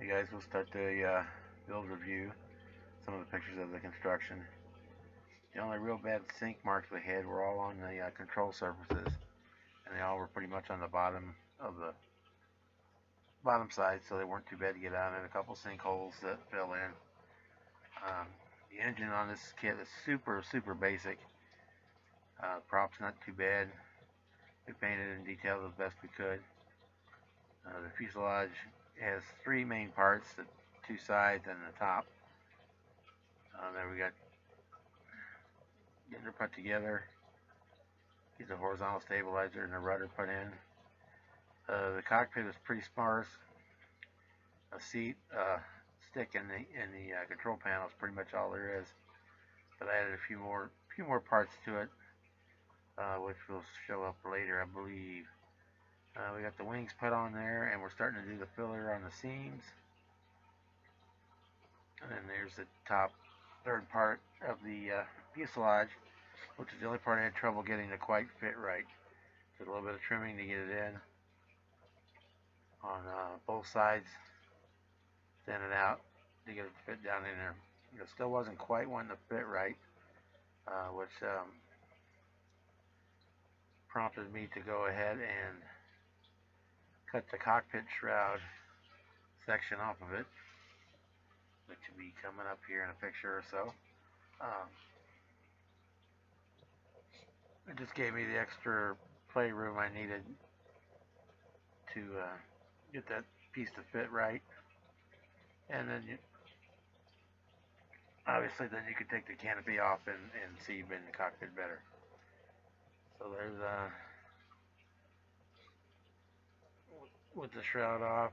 Hey guys, we'll start the build review. Some of the pictures of the construction. The only real bad sink marks we had were all on the control surfaces, and they all were pretty much on the bottom of the bottom side, so they weren't too bad to get out. And a couple sinkholes that fell in. The engine on this kit is super basic. Props not too bad. We painted and detailed as best we could. The fuselage has three main parts: the two sides and the top. There we got getting her put together. Get the horizontal stabilizer and the rudder put in. The cockpit is pretty sparse. A seat, stick in the control panel is pretty much all there is. But I added a few more parts to it, which will show up later, I believe. We got the wings put on there, and we're starting to do the filler on the seams. And then there's the top third part of the fuselage, which is the only part I had trouble getting to quite fit right. Did a little bit of trimming to get it in on both sides, thin it out to get it to fit down in there. It still wasn't quite wanting to fit right, which prompted me to go ahead and cut the cockpit shroud section off of it, which will be coming up here in a picture or so. It just gave me the extra playroom I needed to get that piece to fit right. And then obviously then you could take the canopy off and see in the cockpit better. So there's with the shroud off.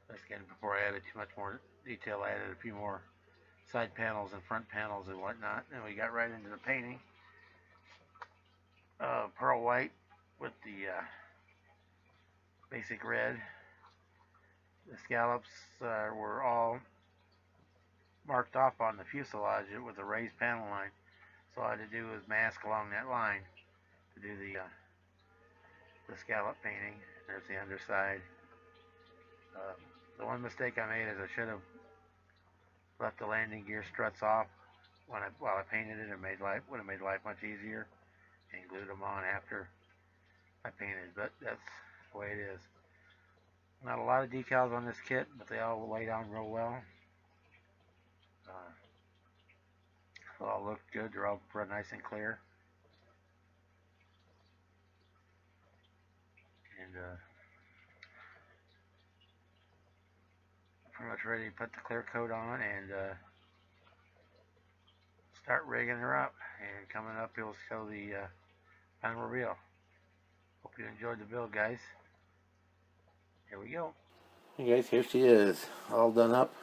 Again, before I added too much more detail, I added a few more side panels and front panels and whatnot, and we got right into the painting. Pearl white with the basic red. The scallops were all marked off on the fuselage with a raised panel line, so all I had to do was mask along that line to do the scallop painting. There's the underside. The one mistake I made is I should have left the landing gear struts off while I painted it. It would have made life much easier, and glued them on after I painted. But that's the way it is. Not a lot of decals on this kit, but they all lay down real well. They all look good. They're all nice and clear. And pretty much ready to put the clear coat on and start rigging her up. And coming up, you'll show the final reveal. Hope you enjoyed the build, guys. Here we go. Hey guys, here she is, all done up.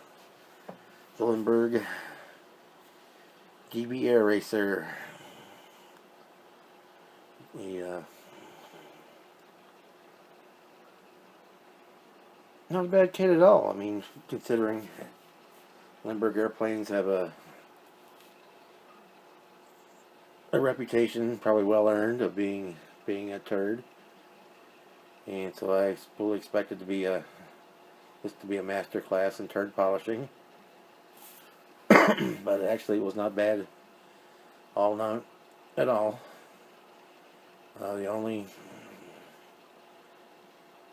The Lindberg GB Air Racer. Not a bad kit at all. I mean, considering Lindberg airplanes have a reputation, probably well earned, of being a turd, and so I fully expected to be this to be a master class in turd polishing. But actually, it was not bad. Not at all. The only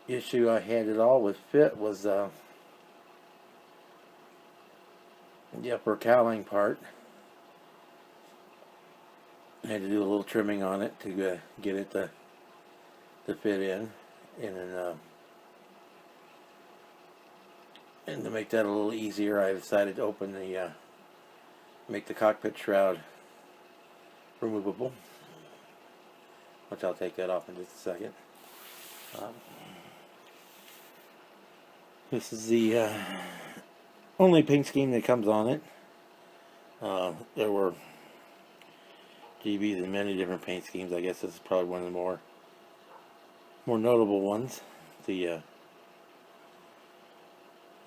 issue I had at all with fit was the upper cowling part. I had to do a little trimming on it to get it to fit in, and then and to make that a little easier, I decided to open make the cockpit shroud removable, which I'll take that off in just a second. This is the only paint scheme that comes on it. There were GBs in many different paint schemes. I guess this is probably one of the more notable ones. The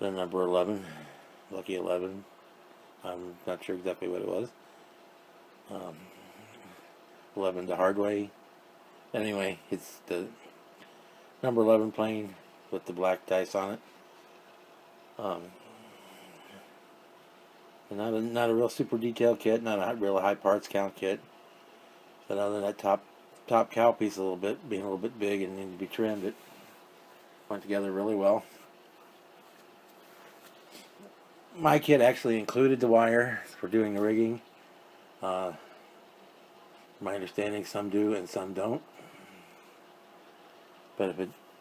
number 11, Lucky 11. I'm not sure exactly what it was. 11 the hard way. Anyway, it's the number 11 plane with the black dice on it. Um, and not a real super detailed kit, not a real high parts count kit. But other than that top cow piece being a little bit big and needing to be trimmed, it went together really well. My kit actually included the wire for doing the rigging. My understanding, some do and some don't. But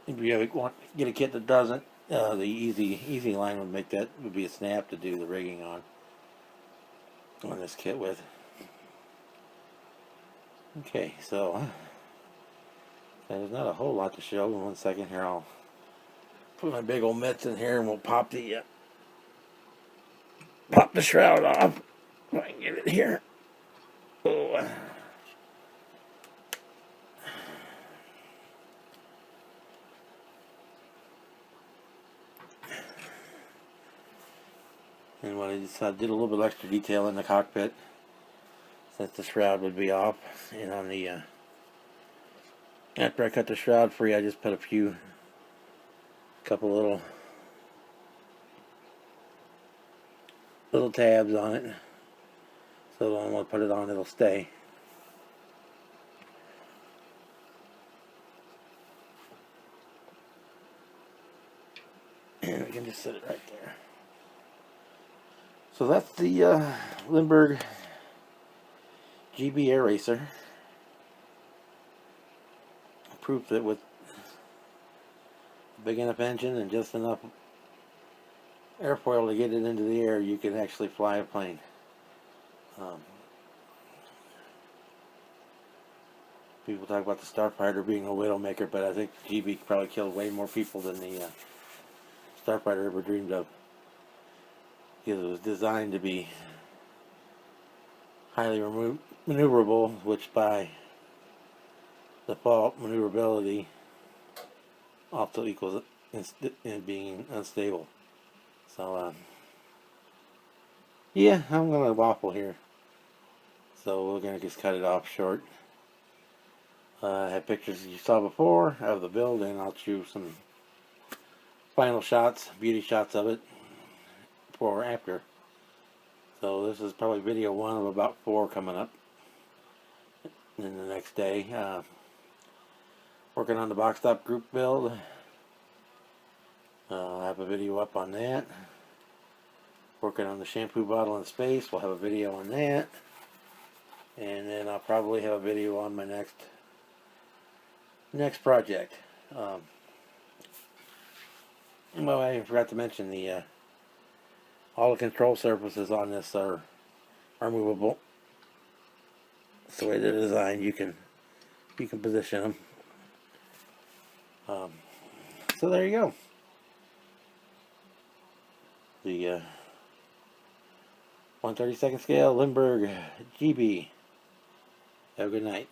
if you want to get a kit that doesn't, the easy line would be a snap to do the rigging on this kit with. Okay, so there's not a whole lot to show. In 1 second here, I'll put my big old mitts in here and we'll pop the shroud off. If I can get it here. Oh. And what I did a little bit extra detail in the cockpit, since the shroud would be off. And on the after I cut the shroud free, I just put a couple little tabs on it, so when I put it on, it'll stay. And we can just set it right there. So that's the Lindberg GB Air Racer. Proof that with a big enough engine and just enough airfoil to get it into the air, you can actually fly a plane. People talk about the Starfighter being a widowmaker, but I think GB probably killed way more people than the Starfighter ever dreamed of. Because it was designed to be highly maneuverable, which by default, maneuverability also equals in being unstable. So, yeah, I'm going to waffle here. So we're going to just cut it off short. I have pictures you saw before of the build, and I'll choose some final shots, beauty shots of it before or after. So this is probably video 1 of about 4 coming up in the next day. Working on the box top group build. I'll have a video up on that. Working on the shampoo bottle in space. We'll have a video on that. And then I'll probably have a video on my next project. Well, I forgot to mention all the control surfaces on this are movable. That's the way they're designed. You can position them. So there you go. The 1/32 scale Lindberg GB. Have a good night.